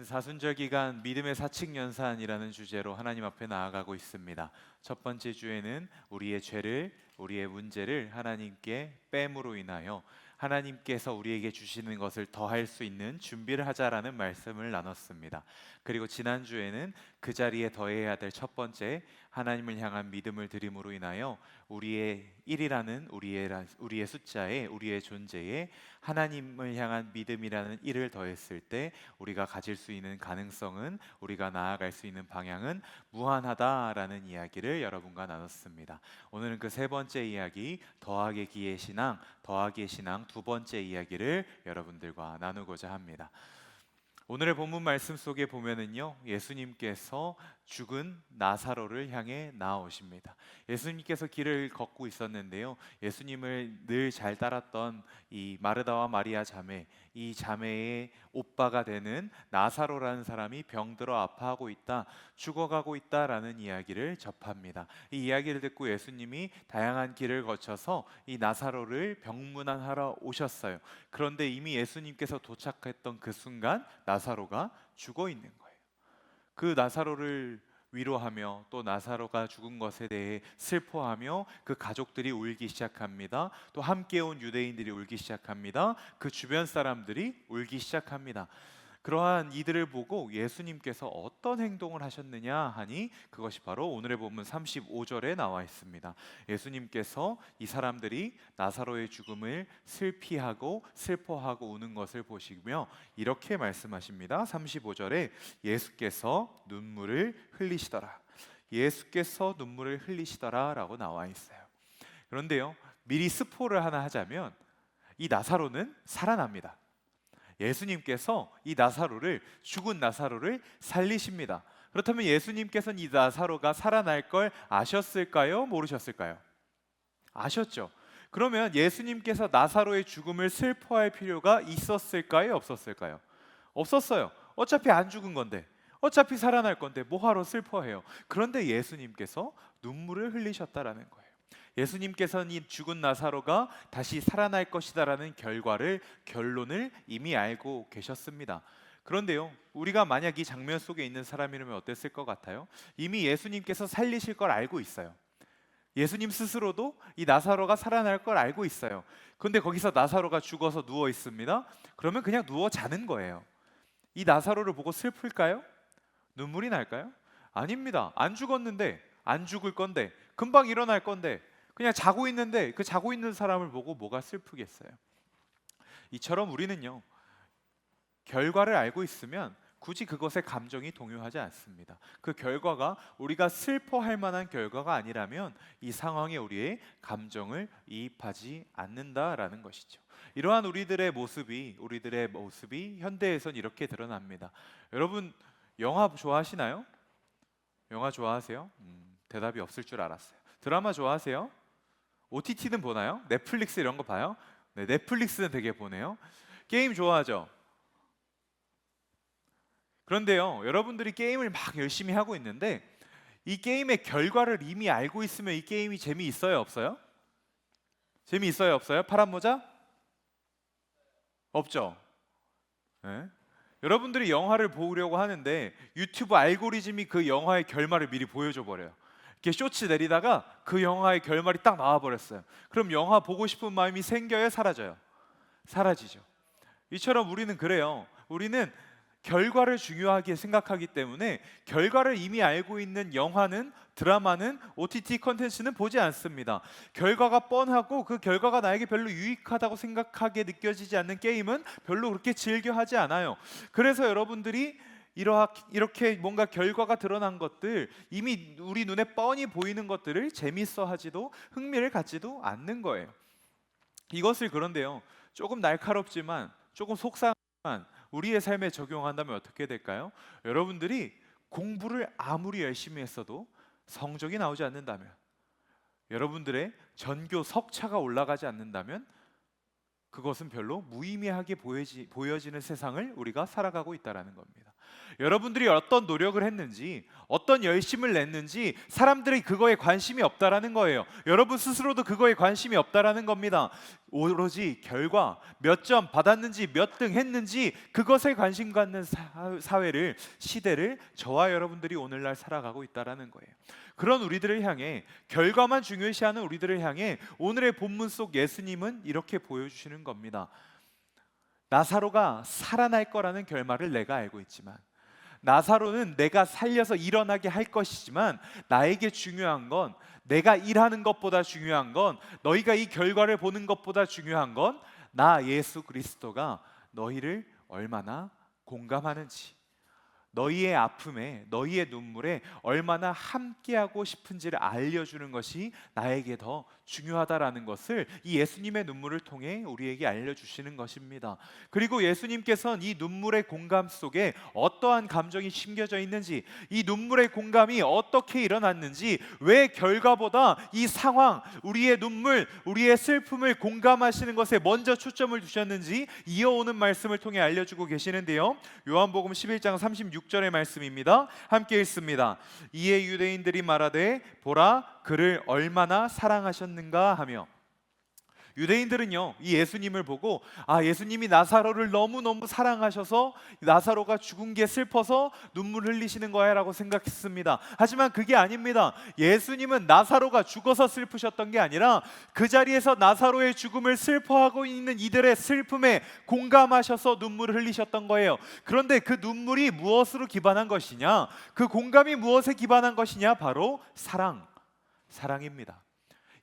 우리는 사순절 기간 믿음의 사칙연산이라는 주제로 하나님 앞에 나아가고 있습니다. 첫 번째 주에는 우리의 문제를 하나님께 뺨으로 인하여 하나님께서 우리에게 주시는 것을 더할 수 있는 준비를 하자라는 말씀을 나눴습니다. 그리고 지난주에는 그 자리에 더해야 될 첫 번째 하나님을 향한 믿음을 드림으로 인하여 우리의 1이라는 우리의 숫자에 우리의 존재에 하나님을 향한 믿음이라는 1을 더했을 때 우리가 가질 수 있는 가능성은, 우리가 나아갈 수 있는 방향은 무한하다라는 이야기를 여러분과 나눴습니다. 오늘은 그 세 번째 이야기, 더하기의 신앙 두 번째 이야기를 여러분들과 나누고자 합니다. 오늘의 본문 말씀 속에 보면은요, 예수님께서 죽은 나사로를 향해 나아오십니다. 예수님께서 길을 걷고 있었는데요, 예수님을 늘 잘 따랐던 이 마르다와 마리아 자매, 이 자매의 오빠가 되는 나사로라는 사람이 병들어 아파하고 있다, 죽어가고 있다라는 이야기를 접합니다. 이 이야기를 듣고 예수님이 다양한 길을 거쳐서 이 나사로를 병문안하러 오셨어요. 그런데 이미 예수님께서 도착했던 그 순간 나사로가 죽어 있는 거예요. 그 나사로를 위로하며 또 나사로가 죽은 것에 대해 슬퍼하며 그 가족들이 울기 시작합니다. 또 함께 온 유대인들이 울기 시작합니다. 그 주변 사람들이 울기 시작합니다. 그러한 이들을 보고 예수님께서 어떤 행동을 하셨느냐 하니 그것이 바로 오늘의 본문 35절에 나와 있습니다. 예수님께서 이 사람들이 나사로의 죽음을 슬피하고 슬퍼하고 우는 것을 보시며 이렇게 말씀하십니다. 35절에 예수께서 눈물을 흘리시더라. 예수께서 눈물을 흘리시더라 라고 나와 있어요. 그런데요, 미리 스포를 하나 하자면 이 나사로는 살아납니다. 예수님께서 이 죽은 나사로를 살리십니다. 그렇다면 예수님께서는 이 나사로가 살아날 걸 아셨을까요? 모르셨을까요? 아셨죠. 그러면 예수님께서 나사로의 죽음을 슬퍼할 필요가 있었을까요? 없었을까요? 없었어요. 어차피 안 죽은 건데, 어차피 살아날 건데 뭐하러 슬퍼해요? 그런데 예수님께서 눈물을 흘리셨다라는 거예요. 예수님께서는 이 죽은 나사로가 다시 살아날 것이다라는 결론을 이미 알고 계셨습니다. 그런데요, 우리가 만약 이 장면 속에 있는 사람이라면 어땠을 것 같아요? 이미 예수님께서 살리실 걸 알고 있어요. 예수님 스스로도 이 나사로가 살아날 걸 알고 있어요. 그런데 거기서 나사로가 죽어서 누워 있습니다. 그러면 그냥 누워 자는 거예요. 이 나사로를 보고 슬플까요? 눈물이 날까요? 아닙니다. 안 죽었는데, 안 죽을 건데, 금방 일어날 건데 그냥 자고 있는데 그 자고 있는 사람을 보고 뭐가 슬프겠어요? 이처럼 우리는요, 결과를 알고 있으면 굳이 그것에 감정이 동요하지 않습니다. 그 결과가 우리가 슬퍼할 만한 결과가 아니라면 이 상황에 우리의 감정을 이입하지 않는다라는 것이죠. 이러한 우리들의 모습이 현대에선 이렇게 드러납니다. 여러분, 영화 좋아하시나요? 영화 좋아하세요? 대답이 없을 줄 알았어요. 드라마 좋아하세요? OTT는 보나요? 넷플릭스 이런 거 봐요? 네, 넷플릭스는 되게 보네요. 게임 좋아하죠? 그런데요, 여러분들이 게임을 막 열심히 하고 있는데 이 게임의 결과를 이미 알고 있으면 이 게임이 재미있어요, 없어요? 재미있어요, 없어요? 파란 모자? 없죠? 네? 여러분들이 영화를 보려고 하는데 유튜브 알고리즘이 그 영화의 결말을 미리 보여줘 버려요. 이렇게 쇼츠 내리다가 그 영화의 결말이 딱 나와버렸어요. 그럼 영화 보고 싶은 마음이 생겨요, 사라져요? 사라지죠. 이처럼 우리는 그래요. 우리는 결과를 중요하게 생각하기 때문에 결과를 이미 알고 있는 영화는, 드라마는, OTT 컨텐츠는 보지 않습니다. 결과가 뻔하고 그 결과가 나에게 별로 유익하다고 생각하게 느껴지지 않는 게임은 별로 그렇게 즐겨하지 않아요. 그래서 여러분들이 이렇게 뭔가 결과가 드러난 것들, 이미 우리 눈에 뻔히 보이는 것들을 재밌어 하지도 흥미를 갖지도 않는 거예요. 이것을 그런데요, 조금 날카롭지만 조금 속상한 우리의 삶에 적용한다면 어떻게 될까요? 여러분들이 공부를 아무리 열심히 했어도 성적이 나오지 않는다면, 여러분들의 전교 석차가 올라가지 않는다면 그것은 별로 무의미하게 보여지는 세상을 우리가 살아가고 있다는 겁니다. 여러분들이 어떤 노력을 했는지, 어떤 열심을 냈는지 사람들이 그거에 관심이 없다라는 거예요. 여러분 스스로도 그거에 관심이 없다라는 겁니다. 오로지 결과, 몇 점 받았는지, 몇 등 했는지 그것에 관심 갖는 사회를, 시대를 저와 여러분들이 오늘날 살아가고 있다라는 거예요. 그런 우리들을 향해, 결과만 중요시하는 우리들을 향해 오늘의 본문 속 예수님은 이렇게 보여주시는 겁니다. 나사로가 살아날 거라는 결말을 내가 알고 있지만, 나사로는 내가 살려서 일어나게 할 것이지만, 나에게 중요한 건, 내가 일하는 것보다 중요한 건, 너희가 이 결과를 보는 것보다 중요한 건, 나 예수 그리스도가 너희를 얼마나 공감하는지, 너희의 아픔에, 너희의 눈물에 얼마나 함께하고 싶은지를 알려주는 것이 나에게 더 중요하다라는 것을 이 예수님의 눈물을 통해 우리에게 알려주시는 것입니다. 그리고 예수님께서는 이 눈물의 공감 속에 어떠한 감정이 심겨져 있는지, 이 눈물의 공감이 어떻게 일어났는지, 왜 결과보다 이 상황, 우리의 눈물, 우리의 슬픔을 공감하시는 것에 먼저 초점을 두셨는지 이어오는 말씀을 통해 알려주고 계시는데요, 요한복음 11장 36절의 말씀입니다. 함께 읽습니다. 이에 유대인들이 말하되 보라 그를 얼마나 사랑하셨는가 하며, 유대인들은요 이 예수님을 보고 예수님이 나사로를 너무너무 사랑하셔서 나사로가 죽은 게 슬퍼서 눈물 흘리시는 거야 라고 생각했습니다. 하지만 그게 아닙니다. 예수님은 나사로가 죽어서 슬프셨던 게 아니라 그 자리에서 나사로의 죽음을 슬퍼하고 있는 이들의 슬픔에 공감하셔서 눈물을 흘리셨던 거예요. 그런데 그 눈물이 무엇으로 기반한 것이냐, 그 공감이 무엇에 기반한 것이냐, 바로 사랑입니다.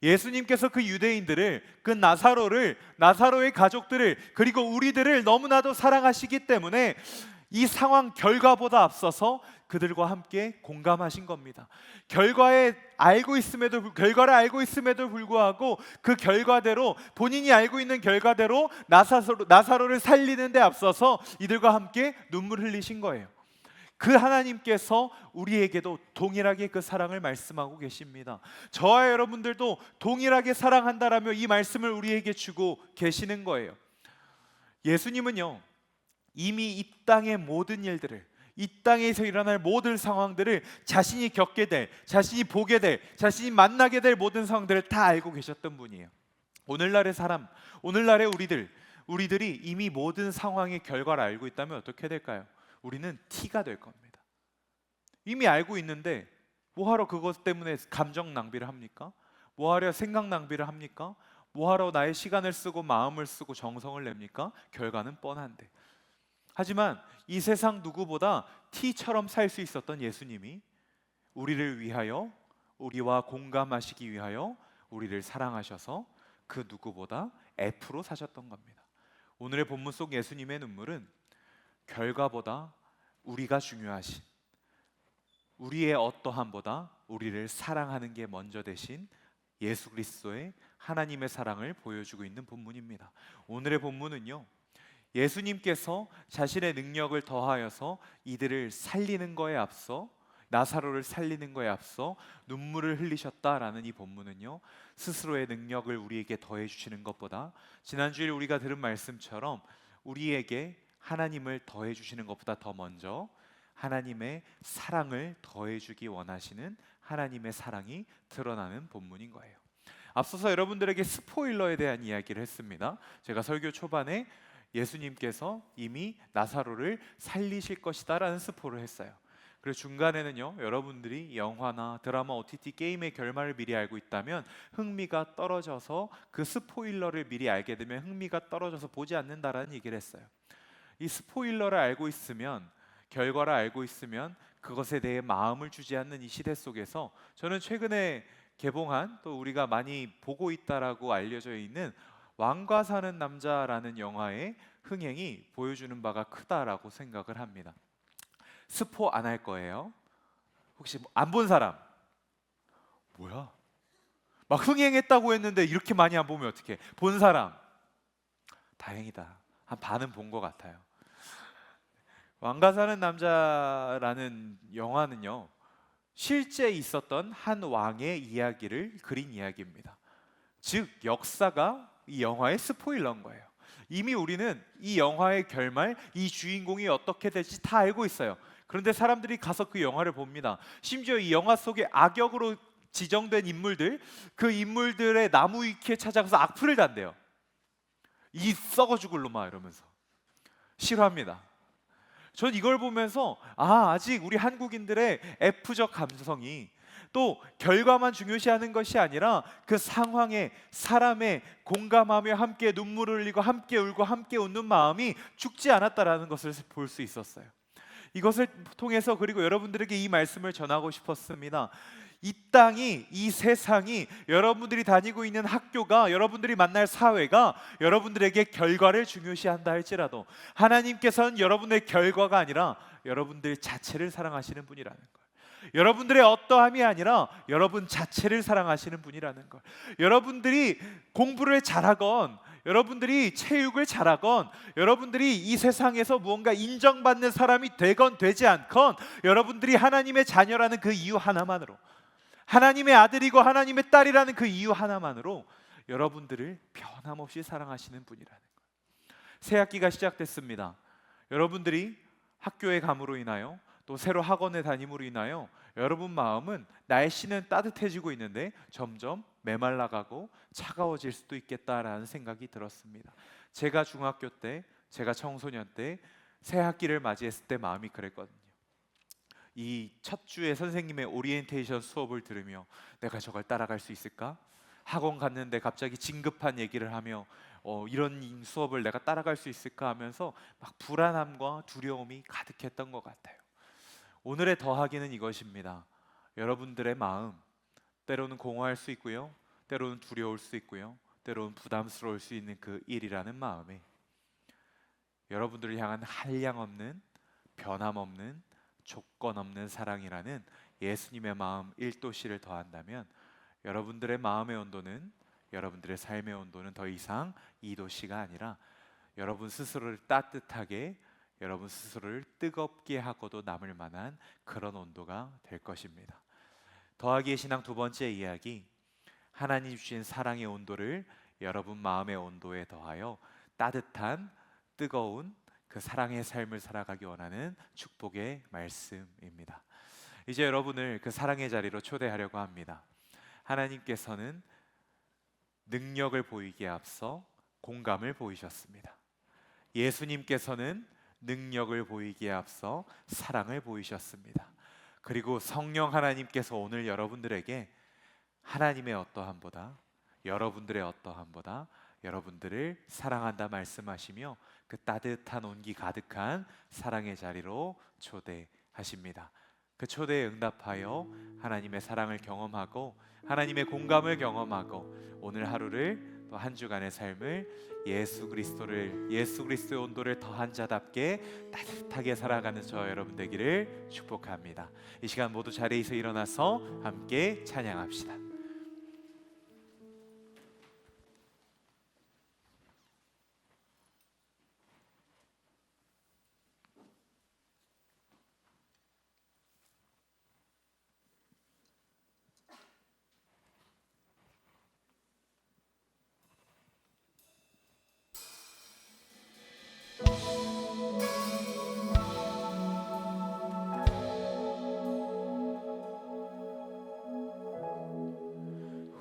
예수님께서 그 유대인들을, 그 나사로를, 나사로의 가족들을, 그리고 우리들을 너무나도 사랑하시기 때문에 이 상황 결과보다 앞서서 그들과 함께 공감하신 겁니다. 결과를 알고 있음에도 불구하고 그 결과대로, 본인이 알고 있는 결과대로 나사로를 살리는 데 앞서서 이들과 함께 눈물 흘리신 거예요. 그 하나님께서 우리에게도 동일하게 그 사랑을 말씀하고 계십니다. 저와 여러분들도 동일하게 사랑한다라며 이 말씀을 우리에게 주고 계시는 거예요. 예수님은요 이미 이 땅의 모든 일들을, 이 땅에서 일어날 모든 상황들을 자신이 겪게 될, 자신이 보게 될, 자신이 만나게 될 모든 상황들을 다 알고 계셨던 분이에요. 오늘날의 사람, 오늘날의 우리들이 이미 모든 상황의 결과를 알고 있다면 어떻게 될까요? 우리는 티가 될 겁니다. 이미 알고 있는데 뭐하러 그것 때문에 감정 낭비를 합니까? 뭐하러 생각 낭비를 합니까? 뭐하러 나의 시간을 쓰고 마음을 쓰고 정성을 냅니까? 결과는 뻔한데. 하지만 이 세상 누구보다 티처럼 살 수 있었던 예수님이 우리를 위하여, 우리와 공감하시기 위하여 우리를 사랑하셔서 그 누구보다 F로 사셨던 겁니다. 오늘의 본문 속 예수님의 눈물은 결과보다 우리가 중요하신, 우리의 어떠함보다 우리를 사랑하는 게 먼저 되신 예수 그리스도의 하나님의 사랑을 보여주고 있는 본문입니다. 오늘의 본문은요 예수님께서 자신의 능력을 더하여서 이들을 살리는 거에 앞서, 나사로를 살리는 거에 앞서 눈물을 흘리셨다라는 이 본문은요 스스로의 능력을 우리에게 더해 주시는 것보다, 지난주에 우리가 들은 말씀처럼 우리에게 하나님을 더해 주시는 것보다 더 먼저 하나님의 사랑을 더해 주기 원하시는 하나님의 사랑이 드러나는 본문인 거예요. 앞서서 여러분들에게 스포일러에 대한 이야기를 했습니다. 제가 설교 초반에 예수님께서 이미 나사로를 살리실 것이다 라는 스포를 했어요. 그리고 중간에는요 여러분들이 영화나 드라마, OTT 게임의 결말을 미리 알고 있다면 흥미가 떨어져서, 그 스포일러를 미리 알게 되면 흥미가 떨어져서 보지 않는다라는 얘기를 했어요. 이 스포일러를 알고 있으면, 결과를 알고 있으면 그것에 대해 마음을 주지 않는 이 시대 속에서 저는 최근에 개봉한, 또 우리가 많이 보고 있다라고 알려져 있는 왕과 사는 남자라는 영화의 흥행이 보여주는 바가 크다라고 생각을 합니다. 스포 안 할 거예요. 혹시 안 본 사람? 뭐야? 막 흥행했다고 했는데 이렇게 많이 안 보면 어떡해? 본 사람? 다행이다. 한 반은 본 것 같아요. 왕과 사는 남자라는 영화는요 실제 있었던 한 왕의 이야기를 그린 이야기입니다. 즉 역사가 이 영화의 스포일러인 거예요. 이미 우리는 이 영화의 결말, 이 주인공이 어떻게 될지 다 알고 있어요. 그런데 사람들이 가서 그 영화를 봅니다. 심지어 이 영화 속에 악역으로 지정된 인물들, 그 인물들의 나무 위키에 찾아가서 악플을 단대요. 이 썩어 죽을 놈아 이러면서 싫어합니다. 전 이걸 보면서 아직 우리 한국인들의 F적 감성이 또 결과만 중요시하는 것이 아니라 그 상황에 사람의 공감하며 함께 눈물을 흘리고 함께 울고 함께 웃는 마음이 죽지 않았다라는 것을 볼 수 있었어요. 이것을 통해서 그리고 여러분들에게 이 말씀을 전하고 싶었습니다. 이 땅이, 이 세상이, 여러분들이 다니고 있는 학교가, 여러분들이 만날 사회가 여러분들에게 결과를 중요시한다 할지라도 하나님께서는 여러분의 결과가 아니라 여러분들 자체를 사랑하시는 분이라는 걸, 여러분들의 어떠함이 아니라 여러분 자체를 사랑하시는 분이라는 걸, 여러분들이 공부를 잘하건 여러분들이 체육을 잘하건 여러분들이 이 세상에서 무언가 인정받는 사람이 되건 되지 않건 여러분들이 하나님의 자녀라는 그 이유 하나만으로, 하나님의 아들이고 하나님의 딸이라는 그 이유 하나만으로 여러분들을 변함없이 사랑하시는 분이라는 거예요. 새 학기가 시작됐습니다. 여러분들이 학교에 감으로 인하여 또 새로 학원에 다님으로 인하여 여러분 마음은, 날씨는 따뜻해지고 있는데 점점 메말라가고 차가워질 수도 있겠다라는 생각이 들었습니다. 제가 중학교 때, 제가 청소년 때 새 학기를 맞이했을 때 마음이 그랬거든요. 이 첫 주에 선생님의 오리엔테이션 수업을 들으며 내가 저걸 따라갈 수 있을까? 학원 갔는데 갑자기 진급한 얘기를 하며 이런 수업을 내가 따라갈 수 있을까 하면서 막 불안함과 두려움이 가득했던 것 같아요. 오늘의 더하기는 이것입니다. 여러분들의 마음, 때로는 공허할 수 있고요, 때로는 두려울 수 있고요, 때로는 부담스러울 수 있는 그 일이라는 마음에 여러분들을 향한 한량없는, 변함없는, 조건 없는 사랑이라는 예수님의 마음 1도씨를 더한다면 여러분들의 마음의 온도는, 여러분들의 삶의 온도는 더 이상 2도씨가 아니라 여러분 스스로를 따뜻하게, 여러분 스스로를 뜨겁게 하고도 남을 만한 그런 온도가 될 것입니다. 더하기의 신앙 두 번째 이야기, 하나님 주신 사랑의 온도를 여러분 마음의 온도에 더하여 따뜻한, 뜨거운 그 사랑의 삶을 살아가기 원하는 축복의 말씀입니다. 이제 여러분을 그 사랑의 자리로 초대하려고 합니다. 하나님께서는 능력을 보이기에 앞서 공감을 보이셨습니다. 예수님께서는 능력을 보이기에 앞서 사랑을 보이셨습니다. 그리고 성령 하나님께서 오늘 여러분들에게 하나님의 어떠함보다, 여러분들의 어떠함보다 여러분들을 사랑한다 말씀하시며 그 따뜻한 온기 가득한 사랑의 자리로 초대하십니다. 그 초대에 응답하여 하나님의 사랑을 경험하고 하나님의 공감을 경험하고 오늘 하루를, 또 한 주간의 삶을 예수 그리스도의 온도를 더한 자답게 따뜻하게 살아가는 저 여러분 되기를 축복합니다. 이 시간 모두 자리에서 일어나서 함께 찬양합시다.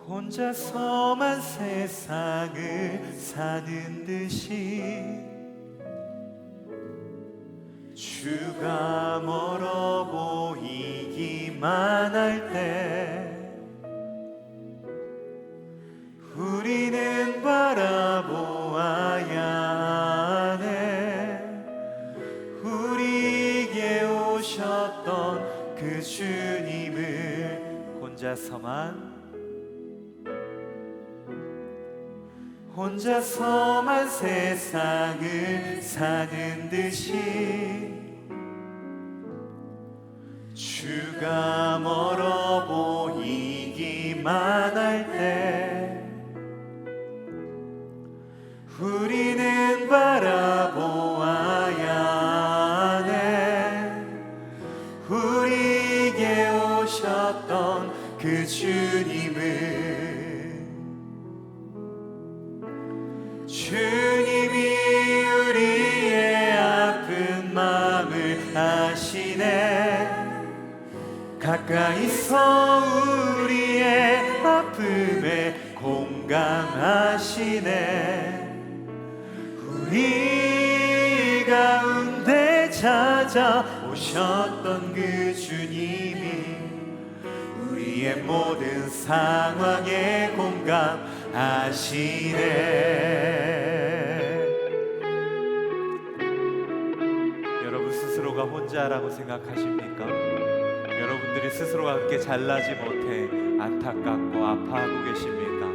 혼자서만 세상을 사는 듯이 주가 멀어 보이기만 할 때 우리는 바라보아야 하네. 우리에게 오셨던 그 주님을 혼자서만 세상을 사는 듯이 주가 멀어 보이기만 할 때 우리는 바라보아야 하네. 우리에게 오셨던 그 주님을, 주님이 공감하시네. 가까이서 우리의 아픔에 공감하시네. 우리 가운데 찾아오셨던 그 주님이 우리의 모든 상황에 공감하시네. 여러분 스스로가 혼자라고 생각하십니까? 여러분들이 스스로가 그렇게 잘나지 못해 안타깝고 아파하고 계십니까?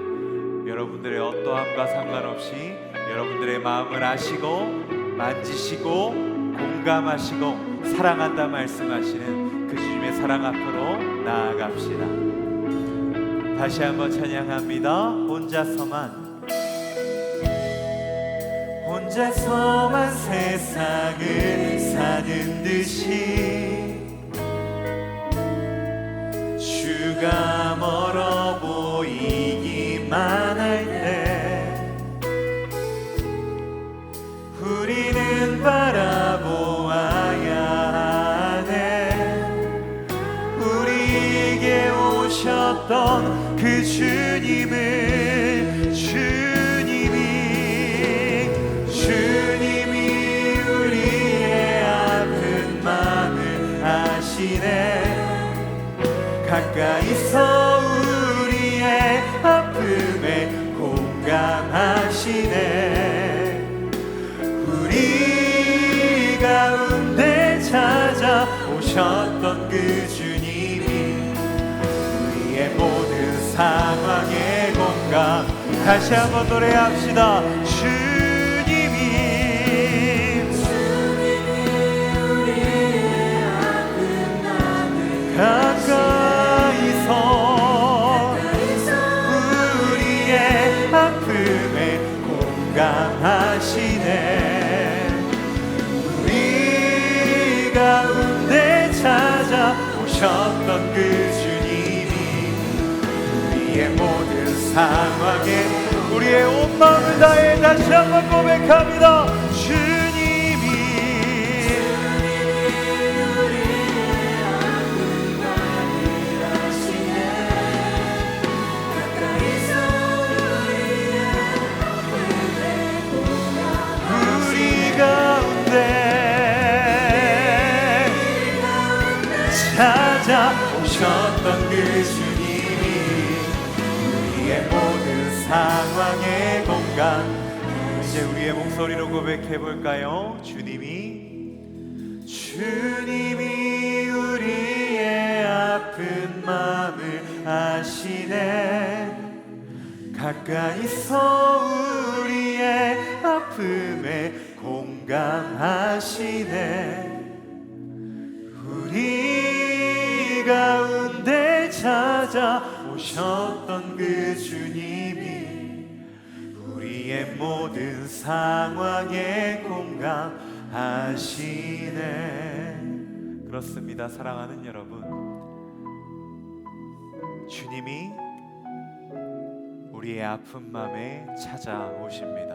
여러분들의 어떠함과 상관없이 여러분들의 마음을 아시고 만지시고 공감하시고 사랑한다 말씀하시는 그 주님의 사랑 앞으로 나아갑시다. 다시 한번 찬양합니다. 혼자서만 세상을 사는 듯이 주가 멀어 보이기만 할 때 우리는 바라보아야 하네. 우리에게 오셨던 그 주님이 우리의 아픈 마음을 아시네. 가까이서 우리의 아픔에 공감하시네. 우리 가운데 찾아오셨던 그 주님이 우리의 모든 상황에 공감. 다시 한번 노래합시다. 주님이 우리의 아픈 마음을 가까이서 우리의 아픔에 공감하시네. 우리 가운데 찾아오셨던 그 주님이 우리의 모든 상황에 우리의 온 마음을 다해 다시 한번 고백합니다. 주님이 우리의 아픈 마음을 아시네. 가까이서 우리의 아픔에 우리 가운데 찾아오셨던 그 주님이 우리의 모든 상황에 공감. 이제 우리의 목소리로 고백해 볼까요? 주님이 우리의 아픈 마음을 아시네. 가까이서 우리의 아픔에 공감하시네. 우리 가운데 찾아오셨던 그 주님이 우리의 모든 상황에 공감하시네. 그렇습니다. 사랑하는 여러분, 주님이 우리의 아픈 마음에 찾아오십니다.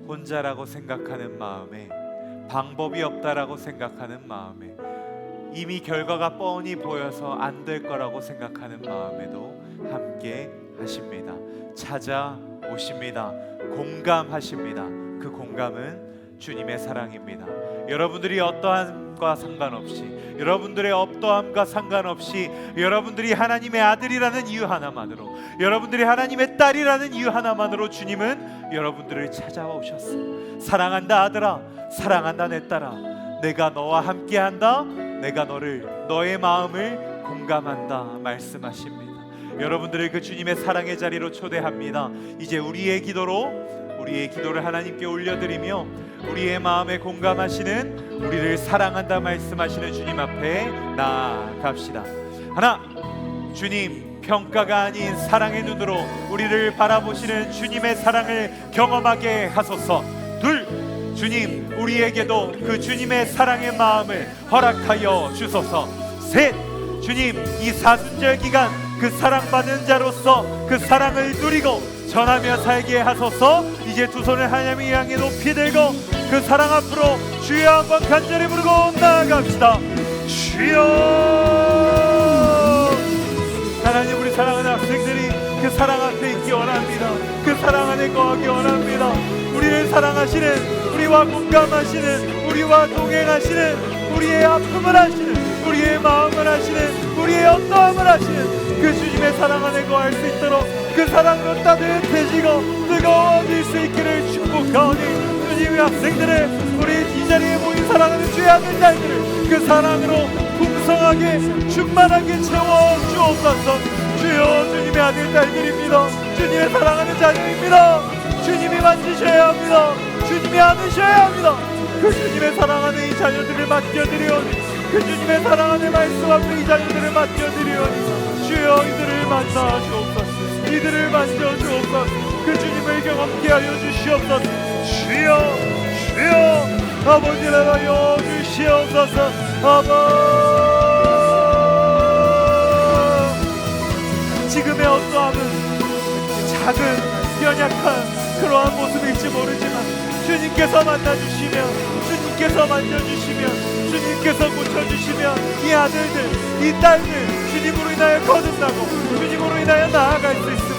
혼자라고 생각하는 마음에, 방법이 없다라고 생각하는 마음에, 이미 결과가 뻔히 보여서 안 될 거라고 생각하는 마음에도 함께 하십니다. 찾아오십니다. 공감하십니다. 그 공감은 주님의 사랑입니다. 여러분들이 어떠함과 상관없이, 여러분들의 어떠함과 상관없이, 여러분들이 하나님의 아들이라는 이유 하나만으로, 여러분들이 하나님의 딸이라는 이유 하나만으로 주님은 여러분들을 찾아오셨어. 사랑한다 아들아, 사랑한다 내 딸아, 내가 너와 함께한다. 내가 너의 마음을 공감한다 말씀하십니다. 여러분들을 그 주님의 사랑의 자리로 초대합니다. 이제 우리의 기도를 하나님께 올려드리며 우리의 마음에 공감하시는, 우리를 사랑한다 말씀하시는 주님 앞에 나아갑시다. 하나, 주님 평가가 아닌 사랑의 눈으로 우리를 바라보시는 주님의 사랑을 경험하게 하소서. 둘, 주님 우리에게도 그 주님의 사랑의 마음을 허락하여 주소서. 셋, 주님 이 사순절 기간 그 사랑받는 자로서 그 사랑을 누리고 전하며 살게 하소서. 이제 두 손을 하나님을 향해 높이 들고 그 사랑 앞으로 주여 한번 간절히 부르고 나아갑시다. 주여. 하나님, 우리 사랑하는 학생들이 그 사랑 앞에 있기 원합니다. 그 사랑 안에 거하기 원합니다. 우리를 사랑하시는, 우리와 공감하시는, 우리와 동행하시는, 우리의 아픔을 하시는, 우리의 마음을 하시는, 우리의 어떠함을 하시는 그 주님의 사랑 안에 거할 수 있도록 그 사랑으로 따뜻해지고 뜨거워질 수 있기를 축복하오니, 주님의 학생들의 우리 이 자리에 모인 사랑하는 주의 아들 딸들을 그 사랑으로 풍성하게 충만하게 채워 주옵소서. 주여, 주님의 아들 딸들입니다. 주님의 사랑하는 자녀입니다. 주님이 만지셔야 합니다. 주님이 안으셔야 합니다. 그 주님의 사랑하는 이 자녀들을 맡겨드리오니, 그 주님의 사랑하는 말씀 앞에 이 자녀들을 맡겨드리오니, 주여 이들을 만나 주옵소서. 이들을 만져 주옵소서. 그 주님을 경험케 하여 주시옵소서. 주여, 주여, 아버지를 하여 주시옵소서. 지금의 어떠함은 작은 연약한 그러한 모습일지 모르지만 주님께서 만나주시면, 주님께서 만져주시면, 주님께서 고쳐주시면 이 아들들, 이 딸들 주님으로 인하여 거듭나고 주님으로 인하여 나아갈 수 있습니다.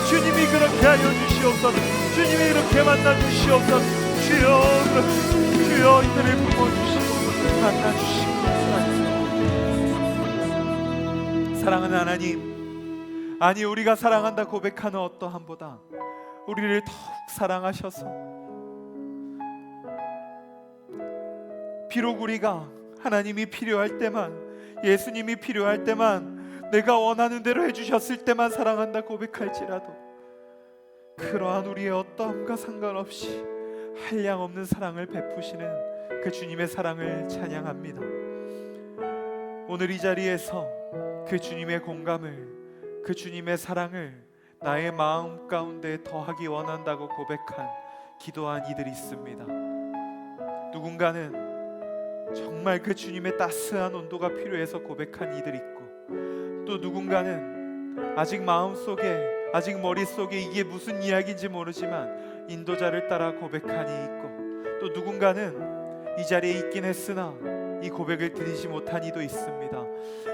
주님이 그렇게 하여 주시옵소서. 주님이 이렇게 만나주시옵소서. 주여, 주여 이들을 부어주시고 만나주시옵소서. 사랑하는 하나님, 아니 우리가 사랑한다 고백하는 어떠함보다 우리를 더욱 사랑하셔서, 비록 우리가 하나님이 필요할 때만, 예수님이 필요할 때만, 내가 원하는 대로 해주셨을 때만 사랑한다 고백할지라도 그러한 우리의 어떠함과 상관없이 한량없는 사랑을 베푸시는 그 주님의 사랑을 찬양합니다. 오늘 이 자리에서 그 주님의 공감을, 그 주님의 사랑을 나의 마음 가운데 더하기 원한다고 고백한, 기도한 이들이 있습니다. 누군가는 정말 그 주님의 따스한 온도가 필요해서 고백한 이들이 있고, 또 누군가는 아직 마음속에, 아직 머릿속에 이게 무슨 이야기인지 모르지만 인도자를 따라 고백하니 있고, 또 누군가는 이 자리에 있긴 했으나 이 고백을 드리지 못한 이도 있습니다.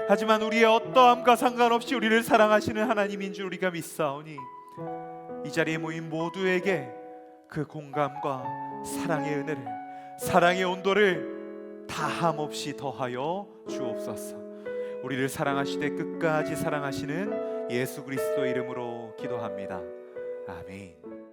하지만 우리의 어떠함과 상관없이 우리를 사랑하시는 하나님인 줄 우리가 믿사오니, 이 자리에 모인 모두에게 그 공감과 사랑의 은혜를, 사랑의 온도를 다함없이 더하여 주옵소서. 우리를 사랑하시되 끝까지 사랑하시는 예수 그리스도 이름으로 기도합니다. 아멘.